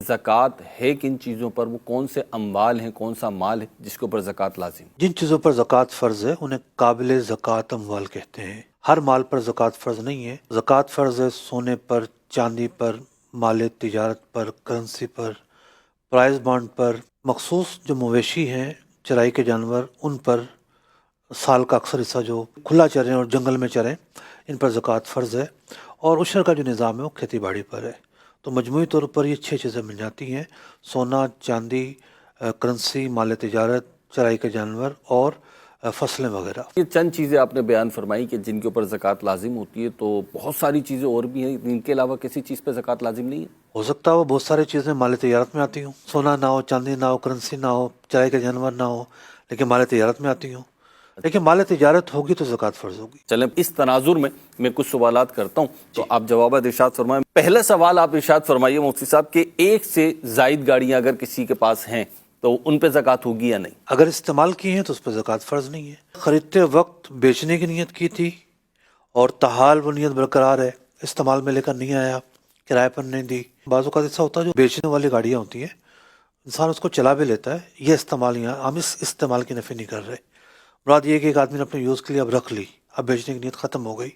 زکوٰۃ ہے کن چیزوں پر، وہ کون سے اموال ہیں، کون سا مال ہے جس کے اوپر زکوٰۃ لازم؟ جن چیزوں پر زکوٰۃ فرض ہے انہیں قابل زکوٰۃ اموال کہتے ہیں۔ ہر مال پر زکوٰۃ فرض نہیں ہے۔ زکوٰۃ فرض ہے سونے پر، چاندی پر، مال تجارت پر، کرنسی پر، پرائز بانڈ پر، مخصوص جو مویشی ہیں چرائی کے جانور ان پر، سال کا اکثر حصہ جو کھلا چریں اور جنگل میں چریں ان پر زکوٰۃ فرض ہے، اور عشر کا جو نظام ہے وہ کھیتی باڑی پر ہے۔ تو مجموعی طور پر یہ 6 چیزیں مل جاتی ہیں: سونا، چاندی، کرنسی، مال تجارت، چرائی کے جانور اور فصلیں وغیرہ۔ یہ چند چیزیں آپ نے بیان فرمائی کہ جن کے اوپر زکوٰۃ لازم ہوتی ہے، تو بہت ساری چیزیں اور بھی ہیں، ان کے علاوہ کسی چیز پہ زکوٰۃ لازم نہیں ہے؟ ہو سکتا ہے وہ بہت ساری چیزیں مال تجارت میں آتی ہوں، سونا نہ ہو، چاندی نہ ہو، کرنسی نہ ہو، چرائی کے جانور نہ ہو، لیکن مال تجارت میں آتی ہوں۔ لیکن مال تجارت ہوگی تو زکوٰۃ فرض ہوگی۔ چلیں اس تناظر میں کچھ سوالات کرتا ہوں تو آپ جوابات ارشاد فرمائیں۔ پہلا سوال آپ ارشاد فرمائیے مفتی صاحب کہ ایک سے زائد گاڑیاں اگر کسی کے پاس ہیں تو ان پہ زکوٰۃ ہوگی یا نہیں؟ اگر استعمال کی ہیں تو اس پہ زکوٰۃ فرض نہیں ہے۔ خریدتے وقت بیچنے کی نیت کی تھی اور تاحال وہ نیت برقرار ہے، استعمال میں لے کر نہیں آیا، کرائے پر نہیں دی۔ بعض اوقات ایسا ہوتا ہے جو بیچنے والی گاڑیاں ہوتی ہیں انسان اس کو چلا بھی لیتا ہے، یہ استعمال یہاں ہم اس استعمال کی نفی نہیں کر رہے۔ مراد یہ کہ ایک آدمی نے اپنے یوز کے لیے اب رکھ لی، اب بیچنے کی نیت ختم ہو گئی،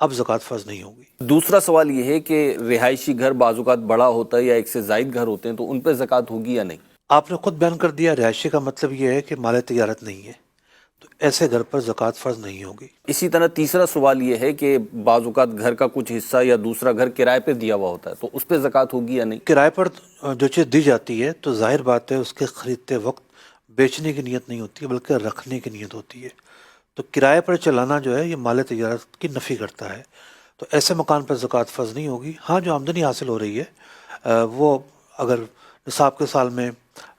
اب زکوٰۃ فرض نہیں ہوگی۔ دوسرا سوال یہ ہے کہ رہائشی گھر بعض اوقات بڑا ہوتا ہے یا ایک سے زائد گھر ہوتے ہیں تو ان پہ زکوٰۃ ہوگی یا نہیں؟ آپ نے خود بیان کر دیا، رہائشی کا مطلب یہ ہے کہ مال تجارت نہیں ہے، تو ایسے گھر پر زکوٰۃ فرض نہیں ہوگی۔ اسی طرح تیسرا سوال یہ ہے کہ بعض اوقات گھر کا کچھ حصہ یا دوسرا گھر کرائے پہ دیا ہوا ہوتا ہے تو اس پہ زکوٰۃ ہوگی یا نہیں؟ کرائے پر جو چیز دی جاتی ہے تو ظاہر بات ہے اس کے خریدتے وقت بیچنے کی نیت نہیں ہوتی ہے بلکہ رکھنے کی نیت ہوتی ہے، تو کرائے پر چلانا جو ہے یہ مال تجارت کی نفی کرتا ہے، تو ایسے مکان پر زکوٰۃ فرض نہیں ہوگی۔ ہاں جو آمدنی حاصل ہو رہی ہے وہ اگر نصاب کے سال میں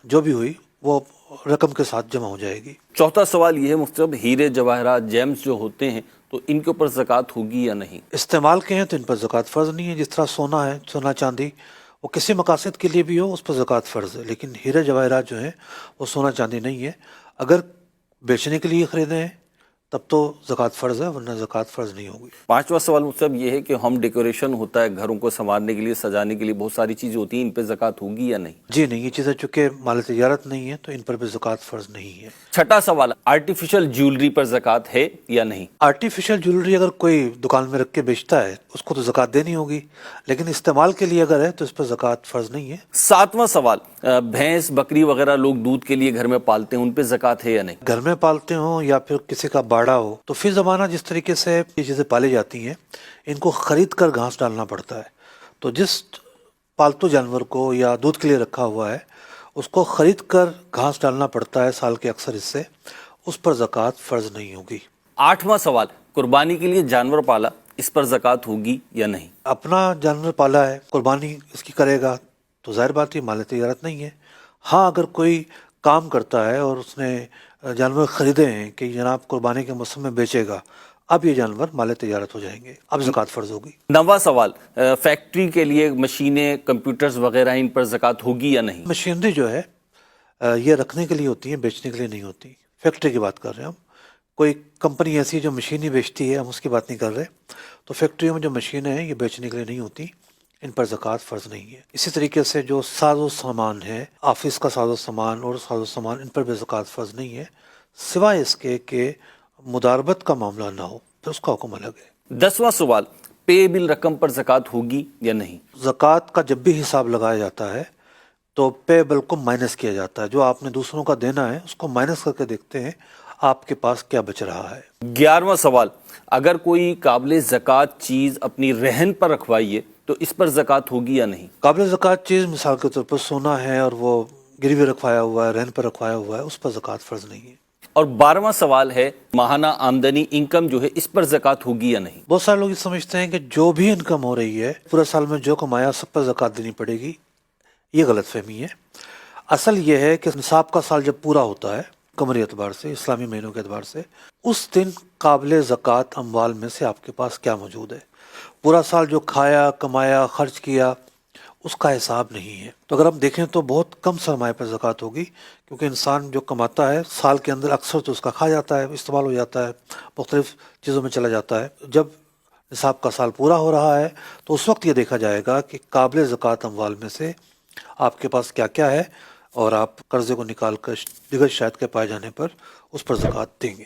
جو بھی ہوئی وہ رقم کے ساتھ جمع ہو جائے گی۔ چوتھا سوال یہ ہے مفتی صاحب، ہیرے جواہرات جیمز جو ہوتے ہیں تو ان کے اوپر زکوٰۃ ہوگی یا نہیں؟ استعمال کے ہیں تو ان پر زکوٰۃ فرض نہیں ہے۔ جس طرح سونا ہے، سونا چاندی وہ کسی مقاصد کے لیے بھی ہو اس پر زکوٰۃ فرض ہے، لیکن ہیرے جواہرات جو ہیں وہ سونا چاندی نہیں ہے۔ اگر بیچنے کے لیے خریدے ہیں تب تو زکوٰۃ فرض ہے، ورنہ زکوٰۃ فرض نہیں ہوگی۔ پانچواں سوال مفتی صاحب یہ ہے کہ ہوم ڈیکوریشن ہوتا ہے، گھروں کو سنوارنے کے لیے، سجانے کے لیے بہت ساری چیزیں ہوتی ہیں، ان پہ زکوٰۃ ہوگی یا نہیں؟ جی نہیں، یہ چیزیں چونکہ مال تجارت نہیں ہے تو ان پر بھی زکوٰۃ فرض نہیں ہے۔ چھٹا سوال، آرٹیفیشل جیولری پر زکوٰۃ ہے یا نہیں؟ آرٹیفیشل جیولری اگر کوئی دکان میں رکھ کے بیچتا ہے اس کو تو زکوٰۃ دینی ہوگی، لیکن استعمال کے لیے اگر ہے تو اس پر زکوٰۃ فرض نہیں ہے۔ ساتواں سوال، بھینس بکری وغیرہ لوگ دودھ کے لیے گھر میں پالتے ہیں، ان پہ زکوٰۃ ہے یا نہیں؟ گھر میں پالتے ہوں یا پھر کسی کا باڑا ہو تو فی زمانہ جس طریقے سے یہ چیزیں پالی جاتی ہیں ان کو خرید کر گھاس ڈالنا پڑتا ہے، تو جس پالتو جانور کو یا دودھ کے لیے رکھا ہوا ہے اس کو خرید کر گھاس ڈالنا پڑتا ہے سال کے اکثر حصے، اس پر زکوٰۃ فرض نہیں ہوگی۔ آٹھواں سوال، قربانی کے لیے جانور پالا، اس پر زکوٰۃ ہوگی یا نہیں؟ اپنا جانور پالا ہے، قربانی اس کی کرے گا تو ظاہر بات ہے مال تجارت نہیں ہے۔ ہاں اگر کوئی کام کرتا ہے اور اس نے جانور خریدے ہیں کہ جناب قربانی کے موسم میں بیچے گا، اب یہ جانور مال تجارت ہو جائیں گے، اب زکوٰۃ فرض ہوگی۔ نواں سوال، فیکٹری کے لیے مشینیں، کمپیوٹرز وغیرہ، ان پر زکوٰۃ ہوگی یا نہیں؟ مشینری جو ہے یہ رکھنے کے لیے ہوتی ہیں، بیچنے کے لیے نہیں ہوتی۔ فیکٹری کی بات کر رہے ہیں ہم، کوئی کمپنی ایسی جو مشینیں بیچتی ہے ہم اس کی بات نہیں کر رہے، تو فیکٹریوں میں جو مشینیں ہیں یہ بیچنے کے لیے نہیں ہوتی، ان پر زکوٰۃ فرض نہیں ہے۔ اسی طریقے سے جو ساز و سامان ہے، آفس کا ساز و سامان اور ساز و سامان، ان پر بھی زکوٰۃ فرض نہیں ہے، سوائے اس کے کہ مداربت کا معاملہ نہ ہو، پھر اس کا حکم الگ ہے۔ 10واں سوال، پے بل رقم پر زکوٰۃ ہوگی یا نہیں؟ زکوٰۃ کا جب بھی حساب لگایا جاتا ہے تو پے بل کو مائنس کیا جاتا ہے، جو آپ نے دوسروں کا دینا ہے اس کو مائنس کر کے دیکھتے ہیں آپ کے پاس کیا بچ رہا ہے۔ 11واں سوال، اگر کوئی قابل زکوٰۃ چیز اپنی رہن پر رکھوائیے تو اس پر زکوٰۃ ہوگی یا نہیں؟ قابل زکوٰۃ چیز مثال کے طور پر سونا ہے اور وہ گروی رکھوایا ہوا ہے، رہن پر رکھوایا ہوا ہے، اس پر زکوٰۃ فرض نہیں ہے۔ اور 12واں سوال ہے، ماہانہ آمدنی، انکم جو ہے، اس پر زکوٰۃ ہوگی یا نہیں؟ بہت سارے لوگ یہ سمجھتے ہیں کہ جو بھی انکم ہو رہی ہے پورے سال میں جو کمایا سب پر زکوٰۃ دینی پڑے گی، یہ غلط فہمی ہے۔ اصل یہ ہے کہ نصاب کا سال جب پورا ہوتا ہے قمری اعتبار سے، اسلامی مہینوں کے اعتبار سے، اس دن قابل زکوٰۃ اموال میں سے آپ کے پاس کیا موجود ہے۔ پورا سال جو کھایا، کمایا، خرچ کیا، اس کا حساب نہیں ہے۔ تو اگر ہم دیکھیں تو بہت کم سرمایہ پر زکوٰۃ ہوگی، کیونکہ انسان جو کماتا ہے سال کے اندر اکثر تو اس کا کھا جاتا ہے، استعمال ہو جاتا ہے، مختلف چیزوں میں چلا جاتا ہے۔ جب نصاب کا سال پورا ہو رہا ہے تو اس وقت یہ دیکھا جائے گا کہ قابل زکوٰۃ اموال میں سے آپ کے پاس کیا کیا ہے اور آپ قرضے کو نکال کر دیگر شرائط کے پائے جانے پر اس پر زکوٰۃ دیں گے.